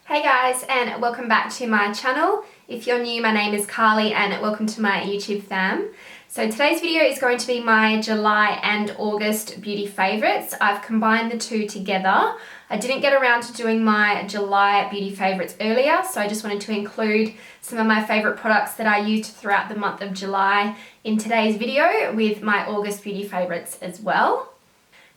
Hey guys, and welcome back to my channel. If you're new, my name is Carly and welcome to my YouTube fam. So today's video is going to be my July and August beauty favourites. I've combined the two together. I didn't get around to doing my July beauty favourites earlier, so I just wanted to include some of my favourite products that I used throughout the month of July in today's video with my August beauty favourites as well.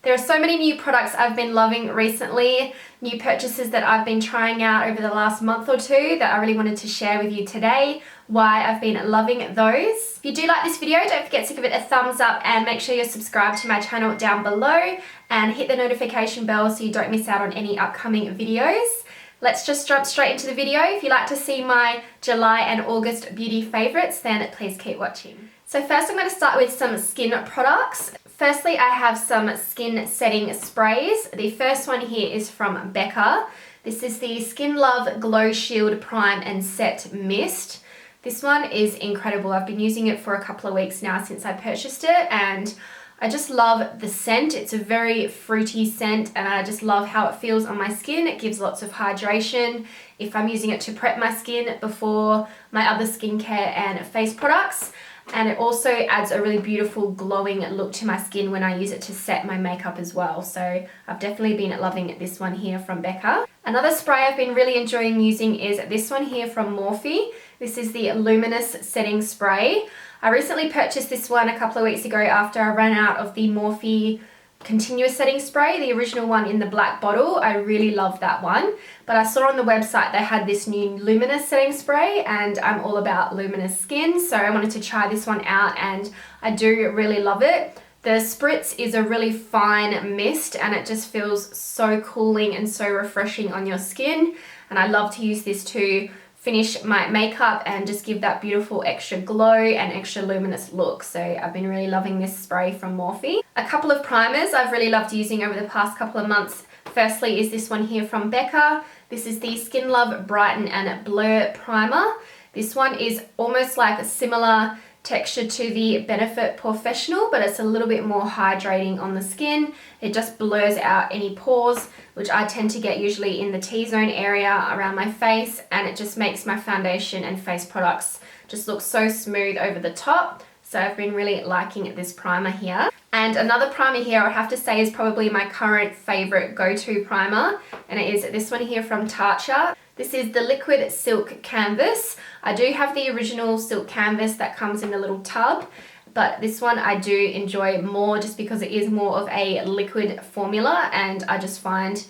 There are so many new products I've been loving recently, new purchases that I've been trying out over the last month or two that I really wanted to share with you today, why I've been loving those. If you do like this video, don't forget to give it a thumbs up and make sure you're subscribed to my channel down below and hit the notification bell so you don't miss out on any upcoming videos. Let's just jump straight into the video. If you'd like to see my July and August beauty favourites, then please keep watching. So first I'm going to start with some skin products. Firstly, I have some skin setting sprays. The first one here is from BECCA. This is the Skin Love Glow Shield Prime and Set Mist. This one is incredible. I've been using it for a couple of weeks now since I purchased it, and I just love the scent. It's a very fruity scent and I just love how it feels on my skin. It gives lots of hydration if I'm using it to prep my skin before my other skincare and face products. And it also adds a really beautiful glowing look to my skin when I use it to set my makeup as well. So I've definitely been loving this one here from BECCA. Another spray I've been really enjoying using is this one here from MORPHE. This is the Luminous Setting Spray. I recently purchased this one a couple of weeks ago after I ran out of the MORPHE Continuous Setting Spray, the original one in the black bottle. I really love that one, but I saw on the website they had this new Luminous Setting Spray and I'm all about luminous skin, so I wanted to try this one out and I do really love it. The spritz is a really fine mist and it just feels so cooling and so refreshing on your skin, and I love to use this to finish my makeup and just give that beautiful extra glow and extra luminous look. So I've been really loving this spray from MORPHE. A couple of primers I've really loved using over the past couple of months. Firstly is this one here from BECCA. This is the Skin Love Brighten and Blur Primer. This one is almost like a similar texture to the Benefit Professional, but it's a little bit more hydrating on the skin. It just blurs out any pores, which I tend to get usually in the T-zone area around my face, and it just makes my foundation and face products just look so smooth over the top. So I've been really liking this primer here. And another primer here I have to say is probably my current favorite go-to primer, and it is this one here from TATCHA. This is the Liquid Silk Canvas. I do have the original silk canvas that comes in a little tub, but this one I do enjoy more just because it is more of a liquid formula, and I just find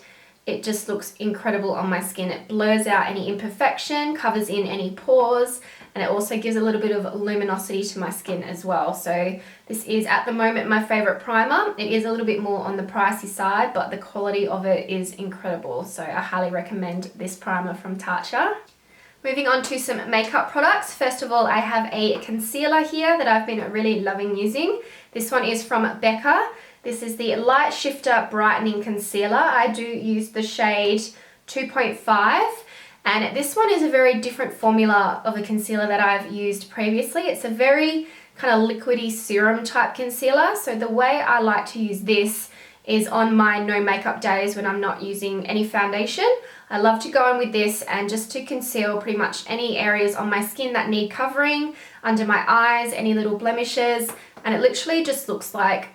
it just looks incredible on my skin. It blurs out any imperfection, covers in any pores, and it also gives a little bit of luminosity to my skin as well. So this is at the moment my favorite primer. It is a little bit more on the pricey side, but the quality of it is incredible. So I highly recommend this primer from TATCHA. Moving on to some makeup products. First of all, I have a concealer here that I've been really loving using. This one is from BECCA. This is the Light Shifter Brightening Concealer. I do use the shade 2.5. And this one is a very different formula of a concealer that I've used previously. It's a very kind of liquidy serum type concealer. So the way I like to use this is on my no makeup days when I'm not using any foundation. I love to go in with this and just to conceal pretty much any areas on my skin that need covering, under my eyes, any little blemishes, and it literally just looks like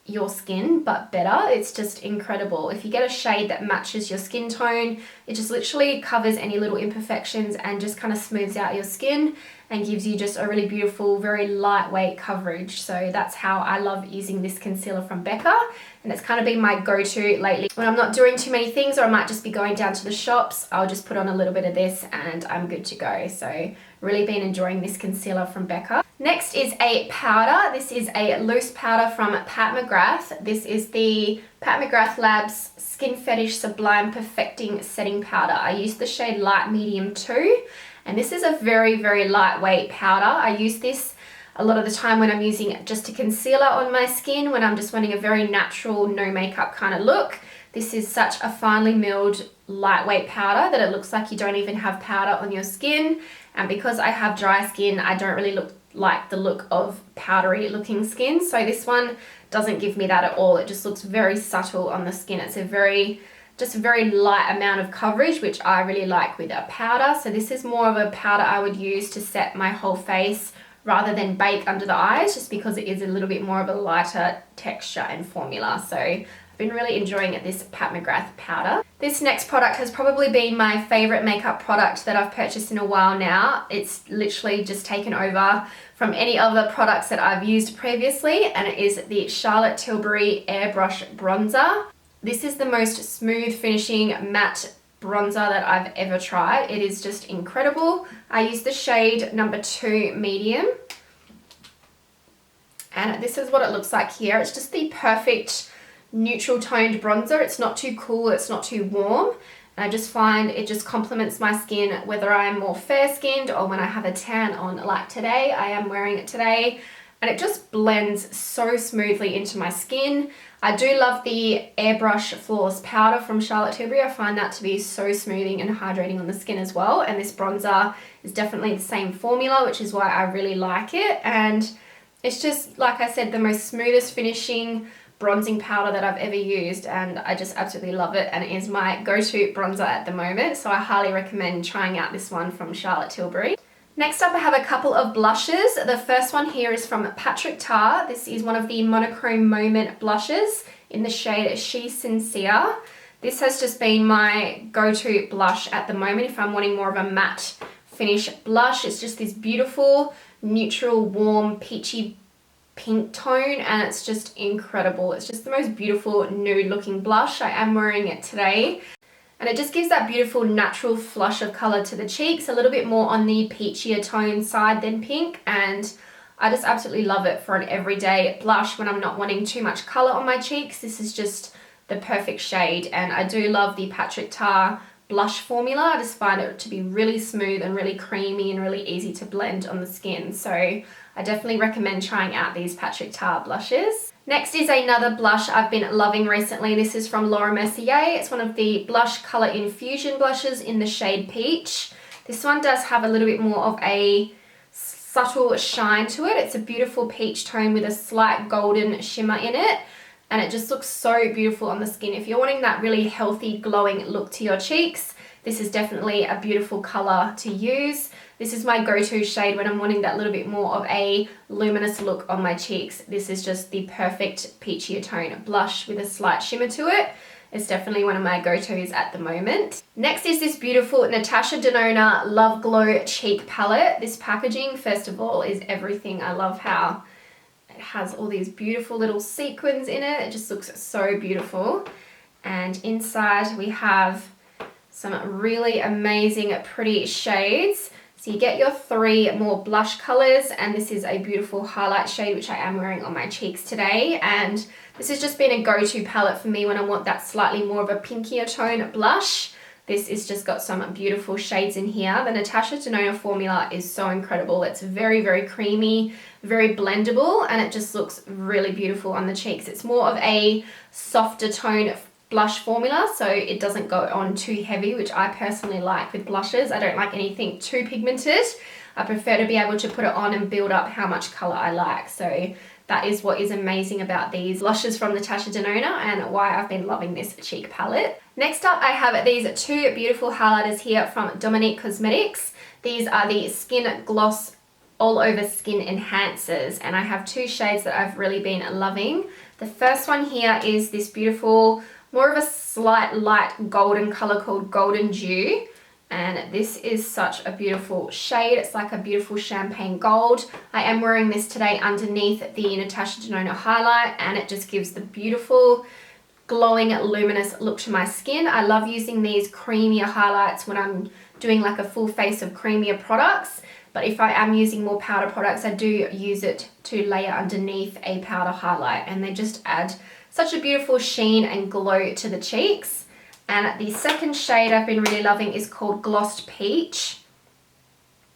your skin but better. It's just incredible. If you get a shade that matches your skin tone, it just literally covers any little imperfections and just kind of smooths out your skin and gives you just a really beautiful, very lightweight coverage. So that's how I love using this concealer from BECCA, and it's kind of been my go-to lately. When I'm not doing too many things or I might just be going down to the shops, I'll just put on a little bit of this and I'm good to go. So really been enjoying this concealer from BECCA. Next is a powder. This is a loose powder from Pat McGrath. This is the Pat McGrath Labs Skin Fetish Sublime Perfecting Setting Powder. I use the shade Light Medium 2, and this is a very, very lightweight powder. I use this a lot of the time when I'm using just a concealer on my skin, when I'm just wanting a very natural, no makeup kind of look. This is such a finely milled, lightweight powder that it looks like you don't even have powder on your skin. And because I have dry skin, I don't really like the look of powdery looking skin. So this one doesn't give me that at all. It just looks very subtle on the skin. It's a very just a very light amount of coverage, which I really like with a powder. So this is more of a powder I would use to set my whole face rather than bake under the eyes, just because it is a little bit more of a lighter texture and formula. So I've been really enjoying this Pat McGrath powder. This next product has probably been my favorite makeup product that I've purchased in a while now. It's literally just taken over from any other products that I've used previously, and it is the Charlotte Tilbury Airbrush Bronzer. This is the most smooth finishing matte bronzer that I've ever tried. It is just incredible. I use the shade number 2 medium, and this is what it looks like here. It's just the perfect neutral toned bronzer. It's not too cool, it's not too warm, and I just find it just complements my skin, whether I'm more fair skinned or when I have a tan on like today. I am wearing it today, and it just blends so smoothly into my skin. I do love the Airbrush Flawless Powder from Charlotte Tilbury. I find that to be so smoothing and hydrating on the skin as well. And this bronzer is definitely the same formula, which is why I really like it. And it's just, like I said, the most smoothest finishing bronzing powder that I've ever used, and I just absolutely love it, and it is my go-to bronzer at the moment. So I highly recommend trying out this one from Charlotte Tilbury. Next up, I have a couple of blushes. The first one here is from Patrick Ta. This is one of the Monochrome Moment blushes in the shade She Sincere. This has just been my go-to blush at the moment if I'm wanting more of a matte finish blush. It's just this beautiful, neutral, warm, peachy pink tone, and it's just incredible. It's just the most beautiful nude looking blush. I am wearing it today. And it just gives that beautiful natural flush of colour to the cheeks, a little bit more on the peachier tone side than pink, and I just absolutely love it for an everyday blush when I'm not wanting too much colour on my cheeks. This is just the perfect shade, and I do love the Patrick Ta blush formula. I just find it to be really smooth and really creamy and really easy to blend on the skin. So I definitely recommend trying out these Patrick Ta blushes. Next is another blush I've been loving recently. This is from Laura Mercier. It's one of the Blush Colour Infusion blushes in the shade Peach. This one does have a little bit more of a subtle shine to it. It's a beautiful peach tone with a slight golden shimmer in it, and it just looks so beautiful on the skin. If you're wanting that really healthy, glowing look to your cheeks, this is definitely a beautiful colour to use. This is my go-to shade when I'm wanting that little bit more of a luminous look on my cheeks. This is just the perfect peachier tone blush with a slight shimmer to it. It's definitely one of my go-tos at the moment. Next is this beautiful NATASHA Denona Love Glow Cheek Palette. This packaging, first of all, is everything. I love how it has all these beautiful little sequins in it. It just looks so beautiful. And inside we have some really amazing pretty shades. So you get your 3 more blush colors, and this is a beautiful highlight shade which I am wearing on my cheeks today, and this has just been a go-to palette for me when I want that slightly more of a pinkier tone blush. This is just got some beautiful shades in here. The NATASHA Denona formula is so incredible. It's very, very creamy, very blendable, and it just looks really beautiful on the cheeks. It's more of a softer tone blush formula, so it doesn't go on too heavy, which I personally like with blushes. I don't like anything too pigmented. I prefer to be able to put it on and build up how much color I like. So that is what is amazing about these blushes from NATASHA Denona and why I've been loving this cheek palette. Next up, I have these 2 beautiful highlighters here from Dominique Cosmetics. These are the Skin Gloss All Over Skin Enhancers, and I have 2 shades that I've really been loving. The first one here is this beautiful, more of a slight light golden color called Golden Dew, and this is such a beautiful shade. It's like a beautiful champagne gold. I am wearing this today underneath the NATASHA Denona highlight, and it just gives the beautiful glowing luminous look to my skin. I love using these creamier highlights when I'm doing like a full face of creamier products, but if I am using more powder products, I do use it to layer underneath a powder highlight, and they just add such a beautiful sheen and glow to the cheeks. And the second shade I've been really loving is called Glossed Peach.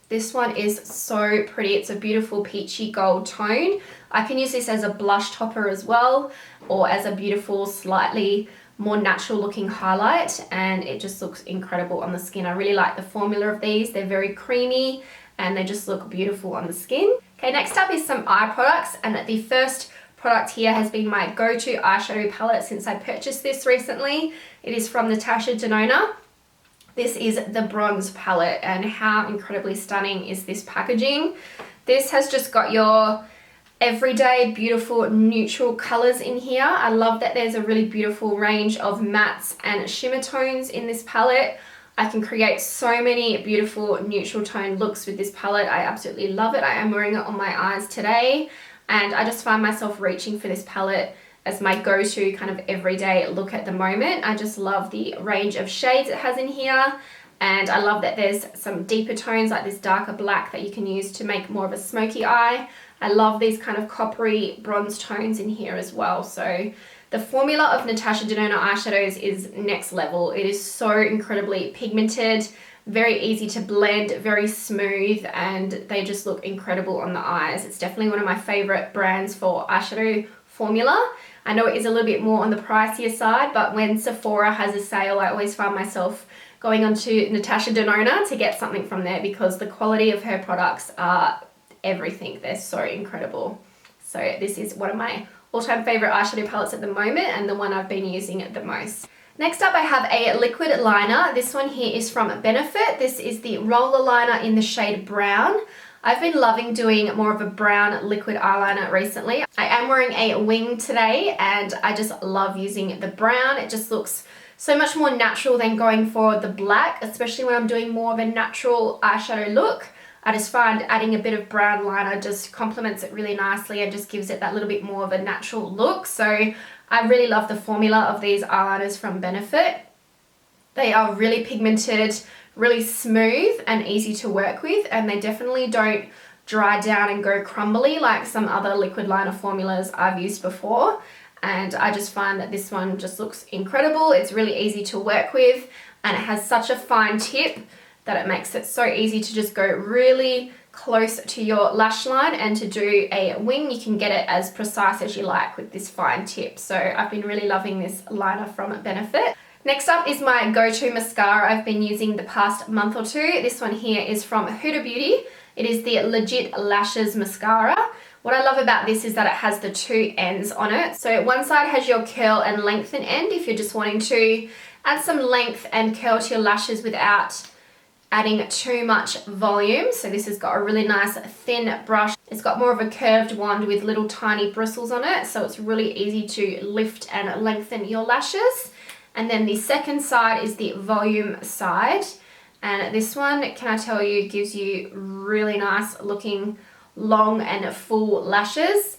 This one is so pretty. It's a beautiful peachy gold tone. I can use this as a blush topper as well, or as a beautiful, slightly more natural looking highlight, and it just looks incredible on the skin. I really like the formula of these. They're very creamy and they just look beautiful on the skin. Okay, next up is some eye products, and the first product here has been my go-to eyeshadow palette since I purchased this recently. It is from NATASHA DENONA. This is the bronze palette, and how incredibly stunning is this packaging. This has just got your everyday beautiful neutral colors in here. I love that there's a really beautiful range of mattes and shimmer tones in this palette. I can create so many beautiful neutral tone looks with this palette. I absolutely love it. I am wearing it on my eyes today, and I just find myself reaching for this palette as my go-to kind of everyday look at the moment. I just love the range of shades it has in here, and I love that there's some deeper tones like this darker black that you can use to make more of a smoky eye. I love these kind of coppery bronze tones in here as well. So the formula of NATASHA DENONA eyeshadows is next level. It is so incredibly pigmented, very easy to blend, very smooth, and they just look incredible on the eyes. It's definitely one of my favorite brands for eyeshadow formula. I know it is a little bit more on the pricier side, but when Sephora has a sale, I always find myself going onto NATASHA DENONA to get something from there because the quality of her products are everything. They're so incredible. So this is one of my all-time favorite eyeshadow palettes at the moment, and the one I've been using the most. Next up, I have a liquid liner. This one here is from Benefit. This is the roller liner in the shade brown. I've been loving doing more of a brown liquid eyeliner recently. I am wearing a wing today, and I just love using the brown. It just looks so much more natural than going for the black, especially when I'm doing more of a natural eyeshadow look. I just find adding a bit of brown liner just complements it really nicely and just gives it that little bit more of a natural look. So I really love the formula of these eyeliners from Benefit. They are really pigmented, really smooth and easy to work with, and they definitely don't dry down and go crumbly like some other liquid liner formulas I've used before. And I just find that this one just looks incredible. It's really easy to work with, and it has such a fine tip that it makes it so easy to just go really close to your lash line, and to do a wing you can get it as precise as you like with this fine tip. So I've been really loving this liner from Benefit. Next up is my go-to mascara I've been using the past month or two. This one here is from Huda Beauty. It is the Legit Lashes Mascara. What I love about this is that it has the two ends on it. So one side has your curl and lengthen end if you're just wanting to add some length and curl to your lashes without adding too much volume. So this has got a really nice thin brush. It's got more of a curved wand with little tiny bristles on it, so it's really easy to lift and lengthen your lashes. And then the second side is the volume side, and this one, can I tell you, gives you really nice looking long and full lashes.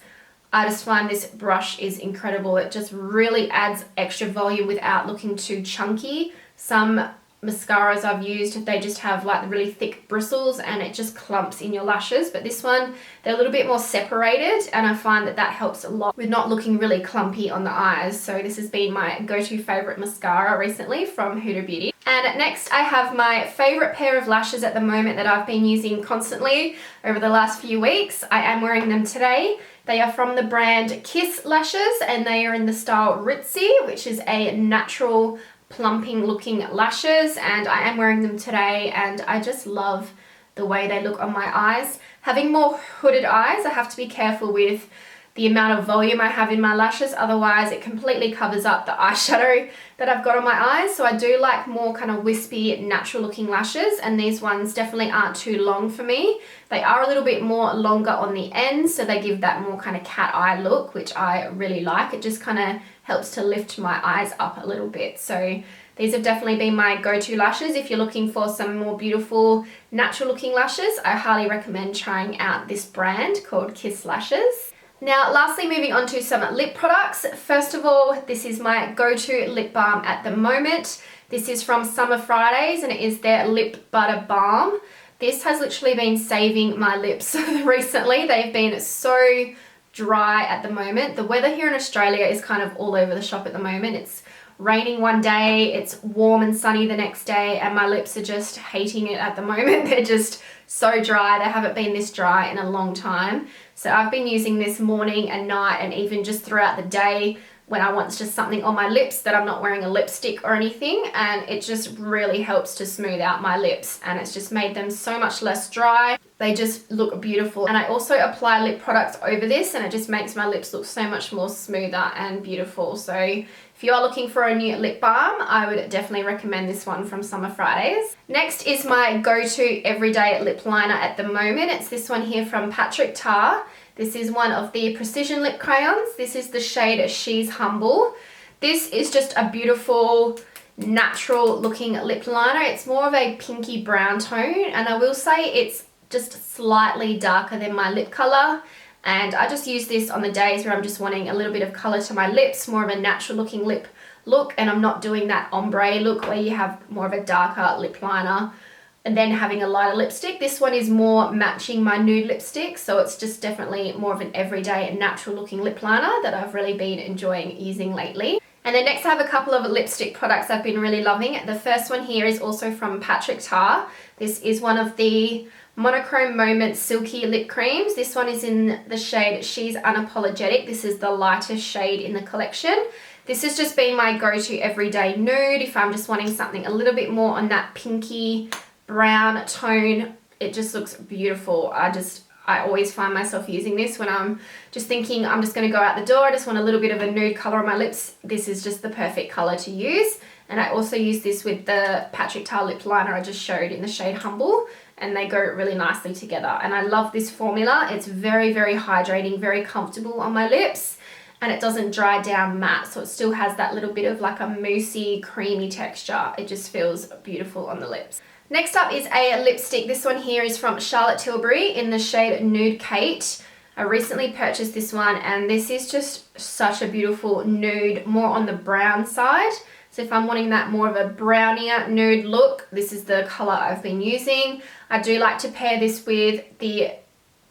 I just find this brush is incredible. It just really adds extra volume without looking too chunky. Some mascaras I've used, they just have like really thick bristles and it just clumps in your lashes, but this one, they're a little bit more separated, and I find that that helps a lot with not looking really clumpy on the eyes. So this has been my go-to favorite mascara recently from Huda Beauty. And next I have my favorite pair of lashes at the moment that I've been using constantly over the last few weeks. I am wearing them today. They are from the brand Kiss Lashes, and they are in the style RITZY, which is a natural plumping looking lashes, and I am wearing them today, and I just love the way they look on my eyes. Having more hooded eyes, I have to be careful with the amount of volume I have in my lashes, otherwise it completely covers up the eyeshadow that I've got on my eyes. So I do like more kind of wispy, natural looking lashes, and these ones definitely aren't too long for me. They are a little bit more longer on the ends, so they give that more kind of cat eye look, which I really like. It just kind of helps to lift my eyes up a little bit. So these have definitely been my go-to lashes. If you're looking for some more beautiful, natural looking lashes, I highly recommend trying out this brand called Kiss Lashes. Now, lastly, moving on to some lip products. First of all, this is my go-to lip balm at the moment. This is from Summer Fridays, and it is their Lip Butter Balm. This has literally been saving my lips recently. They've been so dry at the moment. The weather here in Australia is kind of all over the shop at the moment. It's raining one day, it's warm and sunny the next day, and my lips are just hating it at the moment. They're just so dry. They haven't been this dry in a long time. So I've been using this morning and night, and even just throughout the day when I want just something on my lips that I'm not wearing a lipstick or anything, and it just really helps to smooth out my lips, and it's just made them so much less dry. They just look beautiful, and I also apply lip products over this, and it just makes my lips look so much more smoother and beautiful. So if you are looking for a new lip balm, I would definitely recommend this one from Summer Fridays. Next is my go-to everyday lip liner at the moment. It's this one here from Patrick Ta. This is one of the Precision Lip Crayons. This is the shade She's Humble. This is just a beautiful, natural looking lip liner. It's more of a pinky brown tone, and I will say it's just slightly darker than my lip color. And I just use this on the days where I'm just wanting a little bit of color to my lips, more of a natural looking lip look, and I'm not doing that ombre look where you have more of a darker lip liner and then having a lighter lipstick. This one is more matching my nude lipstick, so it's just definitely more of an everyday and natural looking lip liner that I've really been enjoying using lately. And then next I have a couple of lipstick products I've been really loving. The first one here is also from Patrick Ta. This is one of the Monochrome Moment Silky Lip Creams. This one is in the shade She's Unapologetic. This is the lightest shade in the collection. This has just been my go-to everyday nude if I'm just wanting something a little bit more on that pinky brown tone. It just looks beautiful. I always find myself using this when I'm just thinking I'm just going to go out the door. I just want a little bit of a nude color on my lips. This is just the perfect color to use. And I also use this with the Patrick Ta lip liner I just showed in the shade Humble, and they go really nicely together. And I love this formula. It's very, very hydrating, very comfortable on my lips, and it doesn't dry down matte, so it still has that little bit of like a moussey, creamy texture. It just feels beautiful on the lips. Next up is a lipstick. This one here is from Charlotte Tilbury in the shade Nude Kate. I recently purchased this one, and this is just such a beautiful nude, more on the brown side. So if I'm wanting that more of a brownier nude look, this is the color I've been using. I do like to pair this with the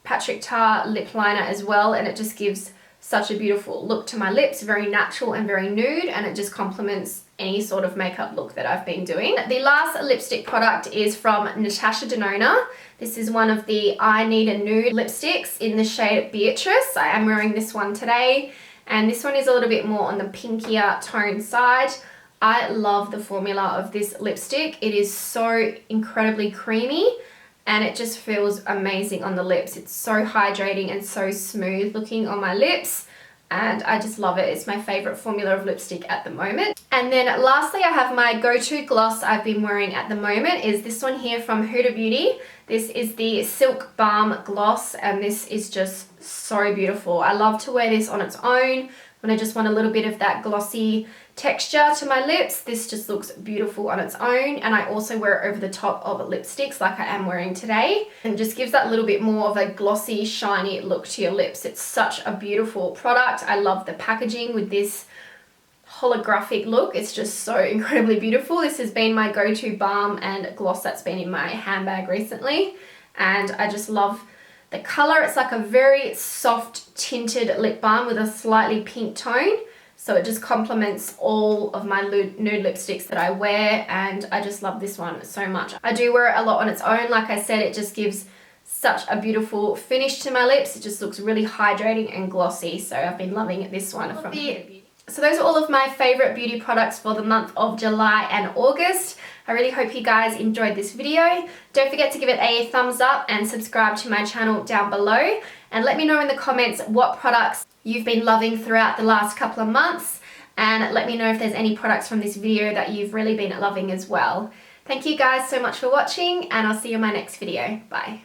Patrick Ta lip liner as well, and it just gives such a beautiful look to my lips, very natural and very nude, and it just complements any sort of makeup look that I've been doing. The last lipstick product is from NATASHA DENONA. This is one of the I Need a Nude lipsticks in the shade Beatrice. I am wearing this one today, and this one is a little bit more on the pinkier tone side. I love the formula of this lipstick. It is so incredibly creamy, and it just feels amazing on the lips. It's so hydrating and so smooth looking on my lips, and I just love it. It's my favorite formula of lipstick at the moment. And then lastly, I have my go-to gloss I've been wearing at the moment is this one here from Huda Beauty. This is the Silk Balm Gloss, and this is just so beautiful. I love to wear this on its own when I just want a little bit of that glossy texture to my lips. This just looks beautiful on its own, and I also wear it over the top of lipsticks like I am wearing today, and just gives that little bit more of a glossy, shiny look to your lips. It's such a beautiful product. I love the packaging with this holographic look. It's just so incredibly beautiful. This has been my go-to balm and gloss that's been in my handbag recently, and I just love the color. It's like a very soft tinted lip balm with a slightly pink tone. So it just complements all of my nude lipsticks that I wear, and I just love this one so much. I do wear it a lot on its own. Like I said, it just gives such a beautiful finish to my lips. It just looks really hydrating and glossy. So I've been loving this one from Huda Beauty. So those are all of my favorite beauty products for the month of July and August. I really hope you guys enjoyed this video. Don't forget to give it a thumbs up and subscribe to my channel down below. And let me know in the comments what products you've been loving throughout the last couple of months. And let me know if there's any products from this video that you've really been loving as well. Thank you guys so much for watching, and I'll see you in my next video. Bye.